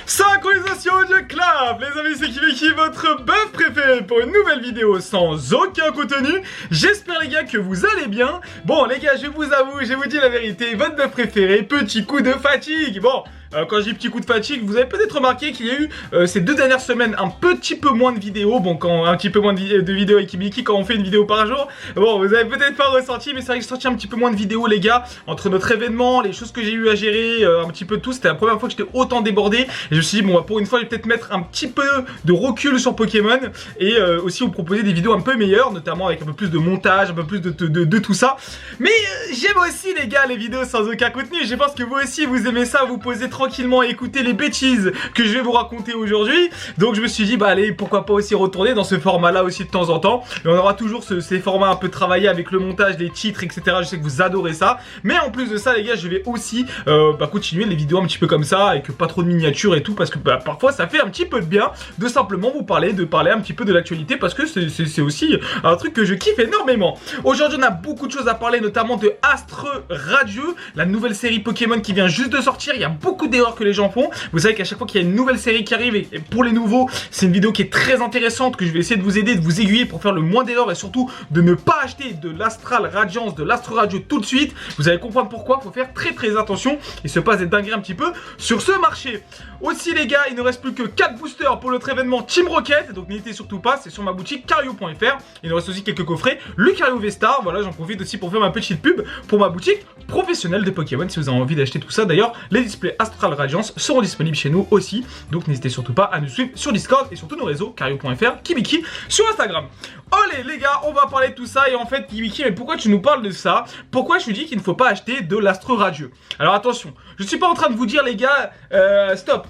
Synchronisation de clap. Les amis, c'est Kibiki, votre bœuf préféré pour une nouvelle vidéo sans aucun contenu. J'espère les gars que vous allez bien. Bon les gars, je vous avoue, je vous dis la vérité, votre bœuf préféré, petit coup de fatigue. Bon, quand je dis petit coup de fatigue, vous avez peut-être remarqué qu'il y a eu ces 2 dernières semaines un petit peu moins de vidéos. Bon, un petit peu moins de vidéos avec Kibiki quand on fait une vidéo par jour. Bon, vous avez peut-être pas ressenti, mais c'est vrai que j'ai sorti un petit peu moins de vidéos les gars. Entre notre événement, les choses que j'ai eu à gérer, un petit peu de tout. C'était la première fois que j'étais autant débordé. Et je me suis dit, bon, pour une fois, je vais peut-être mettre un petit peu de recul sur Pokémon. Et aussi vous proposer des vidéos un peu meilleures, notamment avec un peu plus de montage, un peu plus de tout ça. Mais j'aime aussi les gars les vidéos sans aucun contenu. Je pense que vous aussi vous aimez ça, vous posez tranquillement et écouter les bêtises que je vais vous raconter aujourd'hui. Donc je me suis dit bah allez, pourquoi pas aussi retourner dans ce format là aussi de temps en temps. Et on aura toujours ces formats un peu travaillés avec le montage, les titres, etc. Je sais que vous adorez ça. Mais en plus de ça les gars, je vais aussi continuer les vidéos un petit peu comme ça, avec pas trop de miniatures et tout, parce que parfois ça fait un petit peu de bien de simplement vous parler, un petit peu de l'actualité, parce que c'est aussi un truc que je kiffe énormément. Aujourd'hui on a beaucoup de choses à parler, notamment de Astre Radieux, la nouvelle série Pokémon qui vient juste de sortir. Il y a beaucoup d'erreurs que les gens font. Vous savez qu'à chaque fois qu'il y a une nouvelle série qui arrive, et pour les nouveaux, c'est une vidéo qui est très intéressante, que je vais essayer de vous aider, de vous aiguiller pour faire le moins d'erreurs et surtout de ne pas acheter de l'Astral Radiance, de l'Astre Radieux tout de suite. Vous allez comprendre pourquoi. Il faut faire très attention. Il se passe des dingueries un petit peu sur ce marché. Aussi les gars, il ne reste plus que 4 boosters pour notre événement Team Rocket, donc n'hésitez surtout pas, c'est sur ma boutique Cario.fr. Il nous reste aussi quelques coffrets, le Cario V-Star, voilà, j'en profite aussi pour faire ma petite pub pour ma boutique professionnelle de Pokémon si vous avez envie d'acheter tout ça. D'ailleurs, les displays Astral Radiance seront disponibles chez nous aussi, donc n'hésitez surtout pas à nous suivre sur Discord et sur tous nos réseaux, Cario.fr, Kibiki sur Instagram. Allez les gars, on va parler de tout ça. Et en fait Kibiki, mais pourquoi tu nous parles de ça? Pourquoi je lui dis qu'il ne faut pas acheter de l'Astre Radieux? Alors attention, je suis pas en train de vous dire les gars, stop.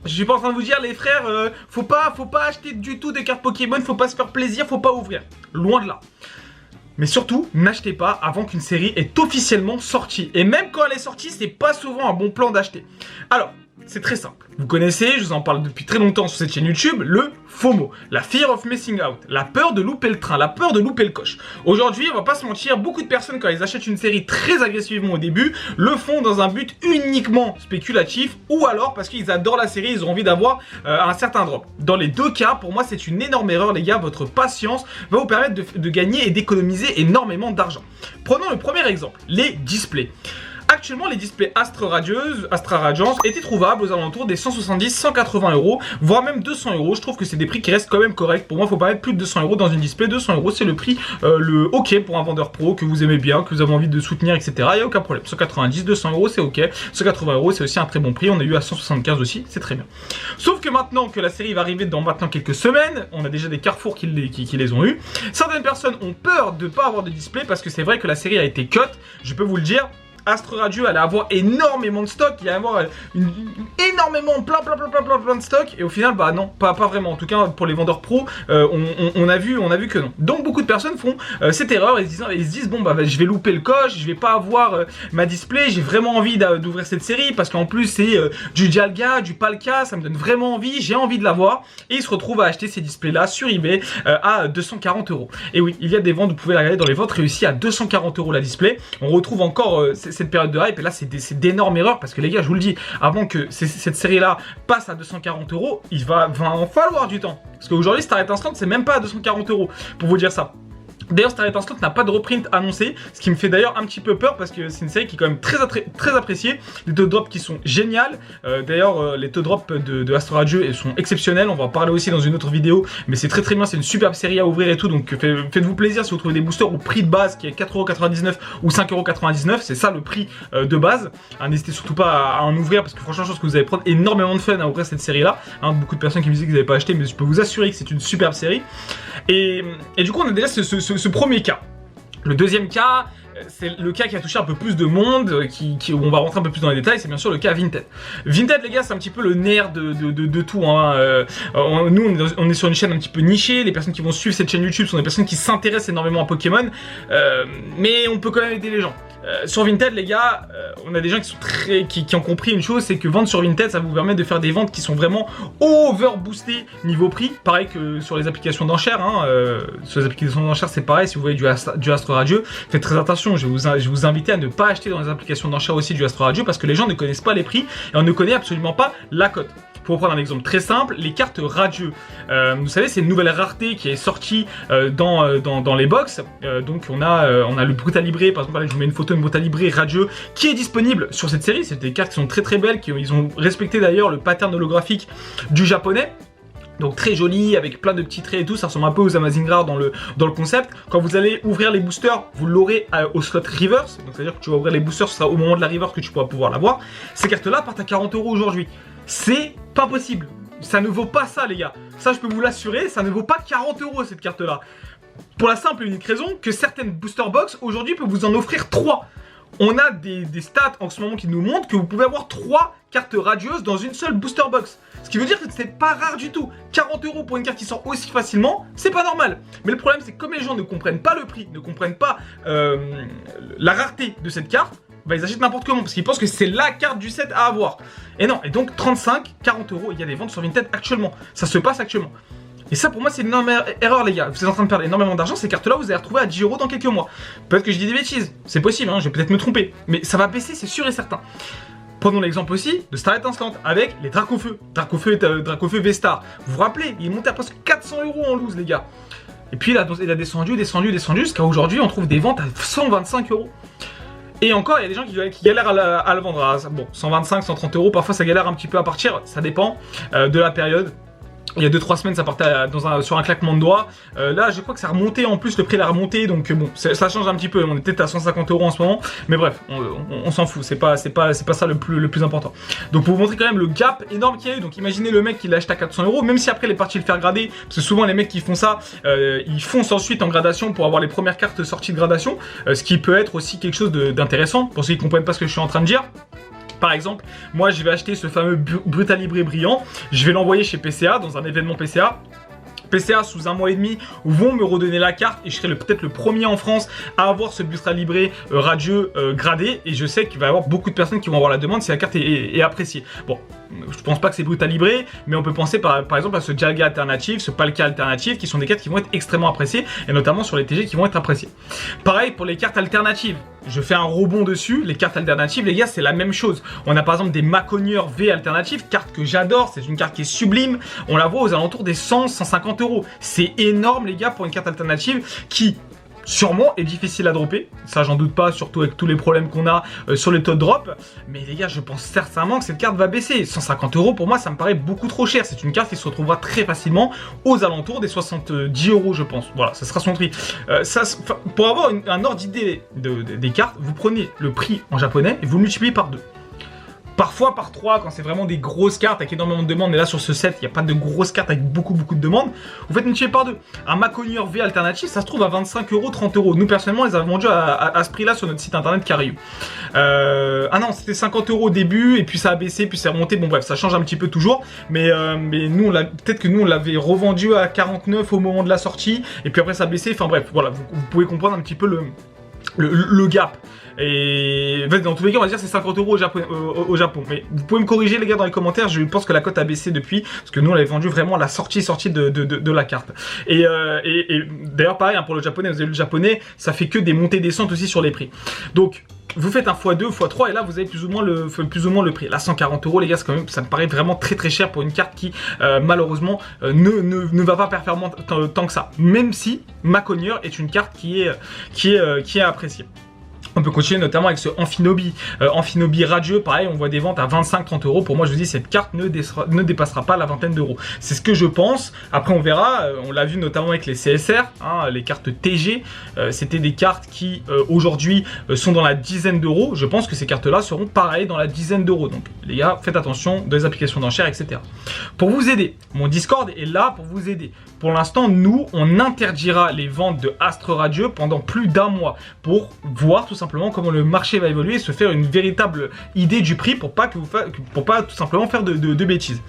Je suis pas en train de vous dire les frères, faut pas acheter du tout des cartes Pokémon, faut pas se faire plaisir, faut pas ouvrir. Loin de là. Mais surtout, n'achetez pas avant qu'une série est officiellement sortie. Et même quand elle est sortie, c'est pas souvent un bon plan d'acheter. Alors, c'est très simple. Vous connaissez, je vous en parle depuis très longtemps sur cette chaîne YouTube, le FOMO, la Fear of Missing Out, la peur de louper le train, la peur de louper le coche. Aujourd'hui, on va pas se mentir, beaucoup de personnes quand ils achètent une série très agressivement au début, le font dans un but uniquement spéculatif ou alors parce qu'ils adorent la série, ils ont envie d'avoir un certain drop. Dans les deux cas, pour moi, c'est une énorme erreur les gars, votre patience va vous permettre de gagner et d'économiser énormément d'argent. Prenons le premier exemple, les displays. Actuellement, les displays Astra Radiance étaient trouvables aux alentours des 170-180 €, voire même 200 €. Je trouve que c'est des prix qui restent quand même corrects. Pour moi, il faut pas mettre plus de 200 € dans une display. 200 €, c'est le prix, le OK pour un vendeur pro que vous aimez bien, que vous avez envie de soutenir, etc. Il n'y a aucun problème. 190, 200 €, c'est OK. 180 €, c'est aussi un très bon prix. On a eu à 175 aussi, c'est très bien. Sauf que maintenant que la série va arriver dans maintenant quelques semaines, on a déjà des carrefours qui les ont eu. Certaines personnes ont peur de ne pas avoir de display parce que c'est vrai que la série a été cut. Je peux vous le dire. Astre Radieux allait avoir énormément de stock, il allait avoir énormément plein de stock, et au final bah non, pas vraiment. En tout cas pour les vendeurs pro, on a vu que non. Donc beaucoup de personnes font cette erreur et ils se disent bon bah je vais louper le coche, je vais pas avoir ma display, j'ai vraiment envie d'ouvrir cette série parce qu'en plus c'est du Dialga, du Palkia, ça me donne vraiment envie, j'ai envie de l'avoir, et ils se retrouvent à acheter ces displays là sur eBay à 240 €. Et oui, il y a des ventes, vous pouvez la regarder dans les ventes réussies à 240 € la display. On retrouve encore cette période de hype, et là c'est d'énormes erreurs parce que les gars, je vous le dis, avant que cette série là passe à 240 €, il va en falloir du temps, parce qu'aujourd'hui Star Instant c'est même pas à 240 € pour vous dire ça. D'ailleurs, Star Instant n'a pas de reprint annoncé, ce qui me fait d'ailleurs un petit peu peur parce que c'est une série qui est quand même très appréciée. Les deux drops qui sont géniales. D'ailleurs, les deux drops de Astre Radieux, elles sont exceptionnelles. On va en parler aussi dans une autre vidéo, mais c'est très bien. C'est une superbe série à ouvrir et tout. Donc faites-vous plaisir si vous trouvez des boosters au prix de base qui est 4,99 € ou 5,99 €. C'est ça le prix de base. N'hésitez surtout pas à en ouvrir parce que franchement, je pense que vous allez prendre énormément de fun à ouvrir cette série là. Beaucoup de personnes qui me disaient qu'ils n'avaient pas acheté, mais je peux vous assurer que c'est une superbe série. Et du coup, on a déjà ce premier cas. Le deuxième cas, c'est le cas qui a touché un peu plus de monde, où on va rentrer un peu plus dans les détails, c'est bien sûr le cas Vinted. Vinted les gars, c'est un petit peu le nerf de tout. Hein. Nous on est sur une chaîne un petit peu nichée, les personnes qui vont suivre cette chaîne YouTube sont des personnes qui s'intéressent énormément à Pokémon, mais on peut quand même aider les gens. Sur Vinted les gars, on a des gens qui ont compris une chose, c'est que vendre sur Vinted ça vous permet de faire des ventes qui sont vraiment overboostées niveau prix, pareil que sur les applications d'enchères. Hein. Sur les applications d'enchères c'est pareil, si vous voyez du Astre Radieux, faites très attention. Je vais vous inviter à ne pas acheter dans les applications d'enchères aussi du Astre Radieux parce que les gens ne connaissent pas les prix et on ne connaît absolument pas la cote. Pour prendre un exemple très simple, les cartes radieux. Vous savez, c'est une nouvelle rareté qui est sortie dans les box. Donc on a le Brutalibré, par exemple, là, je vous mets une photo de Brutalibré radieux qui est disponible sur cette série. C'est des cartes qui sont très très belles, ils ont respecté d'ailleurs le pattern holographique du japonais. Donc très joli, avec plein de petits traits et tout, ça ressemble un peu aux Amazing Rares dans le concept. Quand vous allez ouvrir les boosters, vous l'aurez au slot reverse, donc c'est à dire que tu vas ouvrir les boosters, ce sera au moment de la reverse que tu pourras pouvoir l'avoir. Ces cartes là partent à 40 € aujourd'hui. C'est pas possible, ça ne vaut pas ça les gars. Ça je peux vous l'assurer, ça ne vaut pas 40 € cette carte là. Pour la simple et unique raison que certaines booster box aujourd'hui peuvent vous en offrir 3. On a des stats en ce moment qui nous montrent que vous pouvez avoir 3 cartes radieuses dans une seule booster box. Ce qui veut dire que c'est pas rare du tout. 40 € pour une carte qui sort aussi facilement, c'est pas normal. Mais le problème c'est que comme les gens ne comprennent pas le prix, ne comprennent pas la rareté de cette carte, bah ils achètent n'importe comment parce qu'ils pensent que c'est la carte du set à avoir. Et non, et donc 35, 40 €, il y a des ventes sur Vinted actuellement. Ça se passe actuellement. Et ça pour moi c'est une énorme erreur les gars, vous êtes en train de perdre énormément d'argent, ces cartes là vous allez retrouver à 10 € dans quelques mois. Peut-être que je dis des bêtises, c'est possible, hein, je vais peut-être me tromper, mais ça va baisser c'est sûr et certain. Prenons l'exemple aussi de Starlight Instant avec les Dracofeu, Dracofeu V-Star. Vous vous rappelez, il est monté à presque 400 € en loose les gars. Et puis il a descendu jusqu'à aujourd'hui on trouve des ventes à 125 €. Et encore, il y a des gens qui galèrent à le vendre. Bon, 125, 130 €, parfois ça galère un petit peu à partir, ça dépend de la période. Il y a 2-3 semaines, ça partait sur un claquement de doigts. Là, je crois que ça a remonté. En plus, le prix l'a remonté. Donc, bon, ça change un petit peu. On est peut-être à 150 € en ce moment. Mais bref, on s'en fout. C'est pas ça le plus important. Donc, pour vous montrer quand même le gap énorme qu'il y a eu. Donc, imaginez le mec qui l'achète à 400 €. Même si après, il est parti le faire grader. Parce que souvent, les mecs qui font ça, ils foncent ensuite en gradation pour avoir les premières cartes sorties de gradation. Ce qui peut être aussi quelque chose d'intéressant. Pour ceux qui ne comprennent pas ce que je suis en train de dire. Par exemple, moi je vais acheter ce fameux Brutalibré brillant, je vais l'envoyer chez PCA dans un événement PCA. PCA sous 1 mois et demi vont me redonner la carte et je serai peut-être le premier en France à avoir ce Brutalibré radieux gradé et je sais qu'il va y avoir beaucoup de personnes qui vont avoir la demande si la carte est appréciée. Bon, je pense pas que c'est Brutalibré, mais on peut penser par exemple à ce Dialga alternatif, ce Palkia alternatif qui sont des cartes qui vont être extrêmement appréciées et notamment sur les TG qui vont être appréciées. Pareil pour les cartes alternatives. Je fais un rebond dessus, les cartes alternatives les gars c'est la même chose. On a par exemple des Maconier V alternatives, carte que j'adore, c'est une carte qui est sublime. On la voit aux alentours des 100-150 €. C'est énorme les gars pour une carte alternative qui sûrement est difficile à dropper, ça j'en doute pas, surtout avec tous les problèmes qu'on a sur les taux de drop. Mais les gars, je pense certainement que cette carte va baisser. 150 € pour moi, ça me paraît beaucoup trop cher. C'est une carte qui se retrouvera très facilement aux alentours des 70 € je pense. Voilà, ça sera son prix. Pour avoir un ordre d'idée des cartes, vous prenez le prix en japonais et vous le multipliez par 2. Parfois par 3 quand c'est vraiment des grosses cartes avec énormément de demandes. Mais là sur ce set, il n'y a pas de grosses cartes avec beaucoup de demandes. Vous faites multiplier par 2. Un Maconier V alternatif, ça se trouve à 25 €, 30 €. Nous personnellement, on les a vendus à ce prix-là sur notre site internet Cariou. Ah non, c'était 50 € au début et puis ça a baissé, puis c'est remonté. Bon bref, ça change un petit peu toujours. Mais nous, peut-être que nous on l'avait revendu à 49 au moment de la sortie et puis après ça a baissé. Enfin bref, voilà, vous pouvez comprendre un petit peu le gap. Et dans tous les cas on va dire c'est 50 € au Japon. Mais vous pouvez me corriger les gars dans les commentaires. Je pense que la cote a baissé depuis parce que nous on l'avait vendu vraiment à la sortie de la carte. Et d'ailleurs pareil hein, pour le japonais, vous avez vu le japonais, ça fait que des montées descentes aussi sur les prix. Donc vous faites un x2, x3 et là vous avez plus ou moins le prix. Là 140 € les gars, quand même, ça me paraît vraiment très cher pour une carte qui malheureusement ne va pas performante tant que ça. Même si Maconier est une carte qui est appréciée. On peut continuer notamment avec ce Amphinobi. Amphinobi radieux, pareil, on voit des ventes à 25-30 €. Pour moi, je vous dis, cette carte ne dépassera pas la vingtaine d'euros. C'est ce que je pense. Après, on verra. On l'a vu notamment avec les CSR, hein, les cartes TG. C'était des cartes qui, aujourd'hui, sont dans la dizaine d'euros. Je pense que ces cartes-là seront pareilles dans la dizaine d'euros. Donc, les gars, faites attention dans les applications d'enchères, etc. Pour vous aider, mon Discord est là pour vous aider. Pour l'instant, nous, on interdira les ventes de Astre Radieux pendant plus d'1 mois pour voir tout simplement comment le marché va évoluer et se faire une véritable idée du prix pour pas tout simplement faire de bêtises.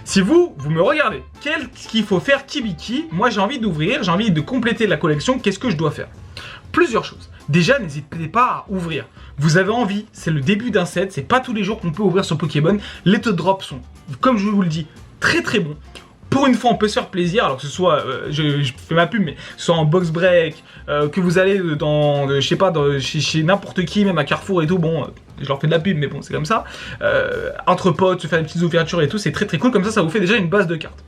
Si vous me regardez, qu'est-ce qu'il faut faire Kibiki? Moi, j'ai envie d'ouvrir, j'ai envie de compléter la collection. Qu'est-ce que je dois faire? Plusieurs choses. Déjà, n'hésitez pas à ouvrir. Vous avez envie, c'est le début d'un set, c'est pas tous les jours qu'on peut ouvrir sur Pokéball. Les taux de drop sont, comme je vous le dis, très bons. pour une fois on peut se faire plaisir, alors que ce soit, je fais ma pub, mais que ce soit en box break, que vous allez dans, je sais pas, chez n'importe qui, même à Carrefour et tout, bon, je leur fais de la pub, mais bon, c'est comme ça. Entre potes, se faire des petites ouvertures et tout, c'est très très cool, comme ça vous fait déjà une base de cartes.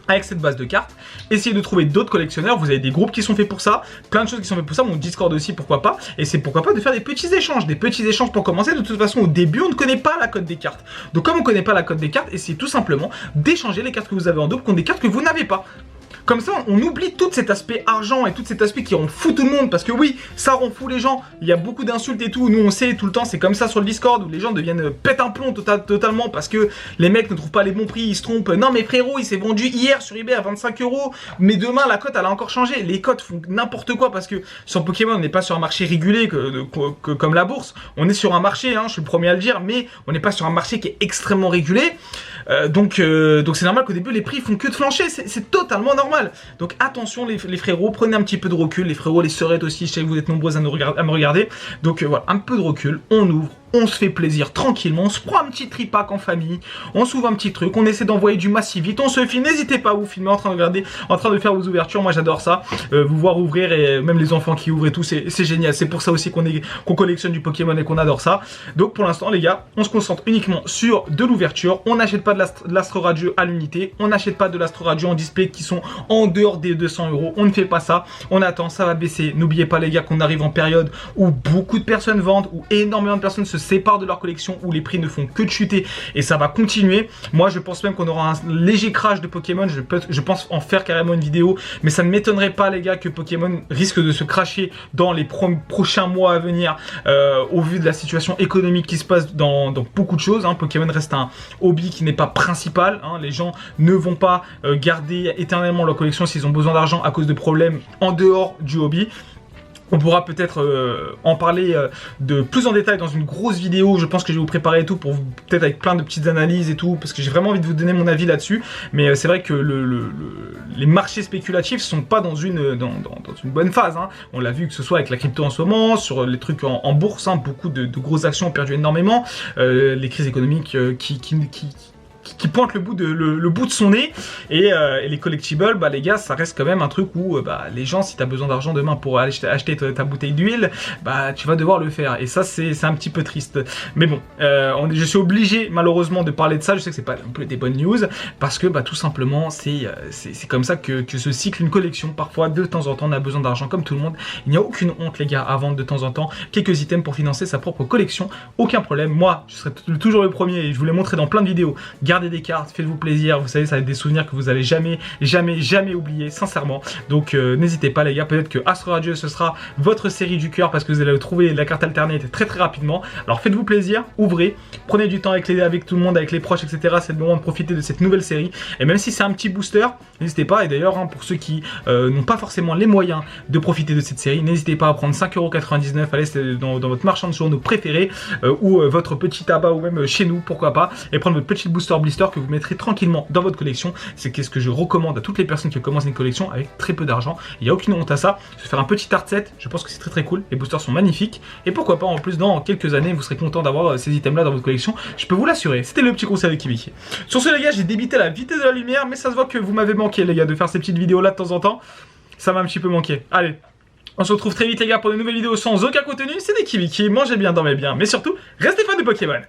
Avec cette base de cartes, essayez de trouver d'autres collectionneurs, vous avez des groupes qui sont faits pour ça, plein de choses qui sont faites pour ça, mon Discord aussi, pourquoi pas, et c'est pourquoi pas de faire des petits échanges pour commencer. De toute façon, au début, on ne connaît pas la cote des cartes. Donc comme on ne connaît pas la cote des cartes, essayez tout simplement d'échanger les cartes que vous avez en double contre des cartes que vous n'avez pas. Comme ça, on oublie tout cet aspect argent et tout cet aspect qui rend fou tout le monde. Parce que oui, ça rend fou les gens. Il y a beaucoup d'insultes et tout. Nous, on sait tout le temps, c'est comme ça sur le Discord où les gens deviennent pète un plomb totalement parce que les mecs ne trouvent pas les bons prix, ils se trompent. Non, mais frérot, il s'est vendu hier sur eBay à 25 €. Mais demain, la cote, elle a encore changé. Les cotes font n'importe quoi parce que sur Pokémon, on n'est pas sur un marché régulé comme la bourse. On est sur un marché, hein, je suis le premier à le dire, mais on n'est pas sur un marché qui est extrêmement régulé. Donc c'est normal qu'au début, les prix font que de flancher. C'est totalement normal. Donc attention les frérots, prenez un petit peu de recul, les frérots, les sœurettes aussi, je sais que vous êtes nombreux à me regarder, donc voilà, un peu de recul, on ouvre, on se fait plaisir tranquillement, on se prend un petit tripack en famille, on s'ouvre un petit truc, on essaie d'envoyer du massif vite, on se filme, n'hésitez pas à vous filmer en train de regarder, en train de faire vos ouvertures, moi j'adore ça, vous voir ouvrir et même les enfants qui ouvrent et tout, c'est génial, c'est pour ça aussi qu'on collectionne du Pokémon et qu'on adore ça. Donc pour l'instant les gars, on se concentre uniquement sur de l'ouverture, on n'achète pas de l'Astro Radio à l'unité, on n'achète pas de l'Astro Radio en display qui sont en dehors des 200 €, on ne fait pas ça, on attend, ça va baisser, n'oubliez pas les gars qu'on arrive en période où beaucoup de personnes vendent, où énormément de personnes se séparent de leur collection, où les prix ne font que de chuter et ça va continuer. Moi je pense même qu'on aura un léger crash de Pokémon, je pense en faire carrément une vidéo, mais ça ne m'étonnerait pas les gars que Pokémon risque de se crasher dans les prochains mois à venir au vu de la situation économique qui se passe dans beaucoup de choses, hein. Pokémon reste un hobby qui n'est pas principal, hein. Les gens ne vont pas garder éternellement leur collection s'ils ont besoin d'argent à cause de problèmes en dehors du hobby. On pourra peut-être en parler de plus en détail dans une grosse vidéo. Je pense que je vais vous préparer et tout pour peut-être avec plein de petites analyses et tout, parce que j'ai vraiment envie de vous donner mon avis là-dessus. Mais c'est vrai que les marchés spéculatifs sont pas dans une bonne phase, hein. On l'a vu que ce soit avec la crypto en ce moment, sur les trucs en bourse, hein, beaucoup de grosses actions ont perdu énormément. Les crises économiques qui pointe le bout de son nez et les collectibles, bah les gars, ça reste quand même un truc où bah les gens, si t'as besoin d'argent demain pour aller acheter ta bouteille d'huile, bah tu vas devoir le faire et ça c'est un petit peu triste. Mais bon, je suis obligé malheureusement de parler de ça. Je sais que c'est pas un peu des bonnes news parce que bah tout simplement c'est comme ça que se cycle une collection. Parfois de temps en temps on a besoin d'argent comme tout le monde. Il n'y a aucune honte les gars à vendre de temps en temps quelques items pour financer sa propre collection. Aucun problème. Moi je serai toujours le premier et je vous l'ai montré dans plein de vidéos. Gardez des cartes, faites-vous plaisir, vous savez ça va être des souvenirs que vous allez jamais oublier sincèrement. Donc n'hésitez pas les gars, peut-être que Astro Radio ce sera votre série du cœur parce que vous allez trouver la carte alternée très rapidement. Alors faites-vous plaisir, ouvrez, prenez du temps avec tout le monde, avec les proches, etc. C'est le moment de profiter de cette nouvelle série. Et même si c'est un petit booster, n'hésitez pas. Et d'ailleurs hein, pour ceux qui n'ont pas forcément les moyens de profiter de cette série, n'hésitez pas à prendre 5,99 €, allez dans votre marchand de journaux préféré ou votre petit tabac ou même chez nous, pourquoi pas, et prendre votre petit booster blister que vous mettrez tranquillement dans votre collection. C'est ce que je recommande à toutes les personnes qui commencent une collection avec très peu d'argent. Il n'y a aucune honte à ça. Se faire un petit art set, je pense que c'est très cool. Les boosters sont magnifiques et pourquoi pas en plus dans quelques années vous serez content d'avoir ces items là dans votre collection. Je peux vous l'assurer. C'était le petit conseil de Kibiki. Sur ce les gars, j'ai débité la vitesse de la lumière, mais ça se voit que vous m'avez manqué les gars de faire ces petites vidéos là de temps en temps. Ça m'a un petit peu manqué. Allez, on se retrouve très vite les gars pour de nouvelles vidéos sans aucun contenu. C'était Kibiki. Mangez bien, dormez bien, mais surtout restez fans de Pokémon.